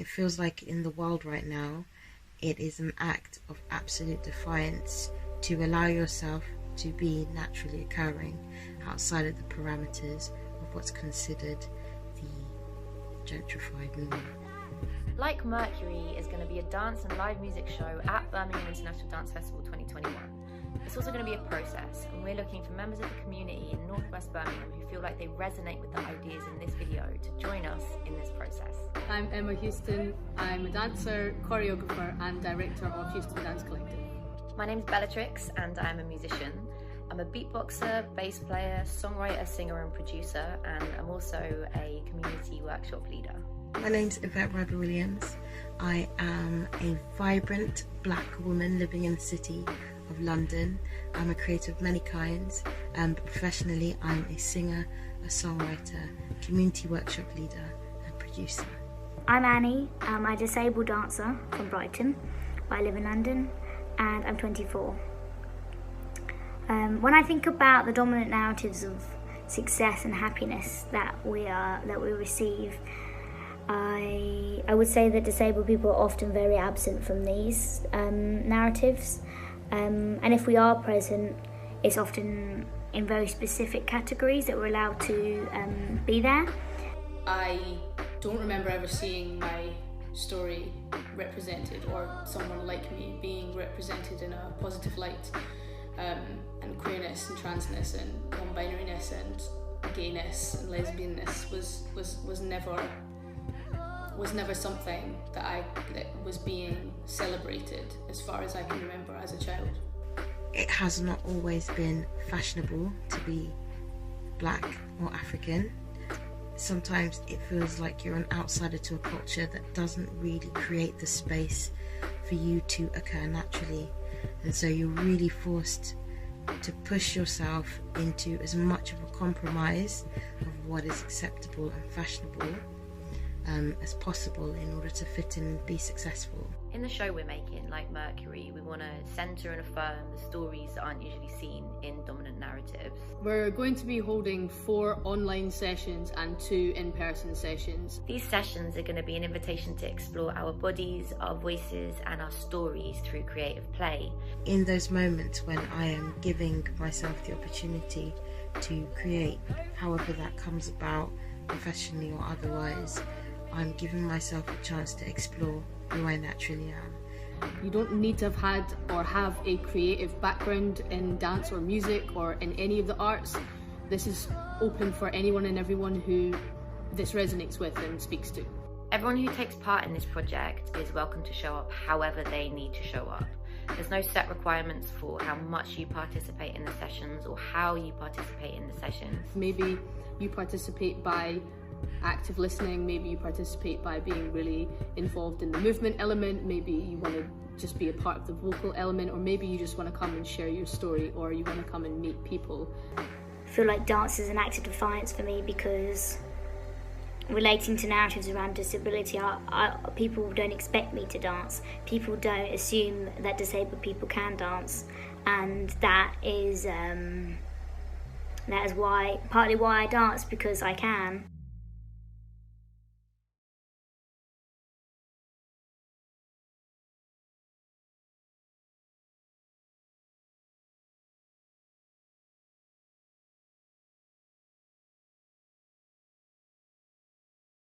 it feels like in the world right now, it is an act of absolute defiance to allow yourself to be naturally occurring outside of the parameters of what's considered the gentrified norm. Like Mercury is going to be a dance and live music show at Birmingham International Dance Festival 2021. It's also going to be a process, and we're looking for members of the community in Northwest Birmingham who feel like they resonate with the ideas in this video to join us in this process. I'm Emma Houston. I'm a dancer, choreographer and director of Houston Dance Collective. My name's Bellatrix and I'm a musician. I'm a beatboxer, bass player, songwriter, singer and producer, and I'm also a community workshop leader. My name's Yvette Ryder-Williams. I am a vibrant black woman living in the city of London. I'm a creator of many kinds, but professionally I'm a singer, a songwriter, community workshop leader and producer. I'm Annie. I'm a disabled dancer from Brighton, but I live in London and I'm 24. When I think about the dominant narratives of success and happiness that we receive, I would say that disabled people are often very absent from these narratives, and if we are present, it's often in very specific categories that we're allowed to be there. I don't remember ever seeing my story represented or someone like me being represented in a positive light, and queerness and transness and non-binariness and gayness and lesbianness was never something that was being celebrated as far as I can remember as a child. It has not always been fashionable to be black or African. Sometimes it feels like you're an outsider to a culture that doesn't really create the space for you to occur naturally, and so you're really forced to push yourself into as much of a compromise of what is acceptable and fashionable as possible in order to fit in and be successful. In the show we're making, Like Mercury, we want to centre and affirm the stories that aren't usually seen in dominant narratives. We're going to be holding 4 online sessions and 2 in-person sessions. These sessions are going to be an invitation to explore our bodies, our voices and our stories through creative play. In those moments when I am giving myself the opportunity to create, however that comes about, professionally or otherwise, I'm giving myself a chance to explore who I naturally am. You don't need to have had or have a creative background in dance or music or in any of the arts. This is open for anyone and everyone who this resonates with and speaks to. Everyone who takes part in this project is welcome to show up however they need to show up. There's no set requirements for how much you participate in the sessions or how you participate in the sessions. Maybe you participate by active listening, maybe you participate by being really involved in the movement element, maybe you want to just be a part of the vocal element, or maybe you just want to come and share your story, or you want to come and meet people. I feel like dance is an act of defiance for me because relating to narratives around disability, people don't expect me to dance. People don't assume that disabled people can dance, and that is partly why I dance, because I can.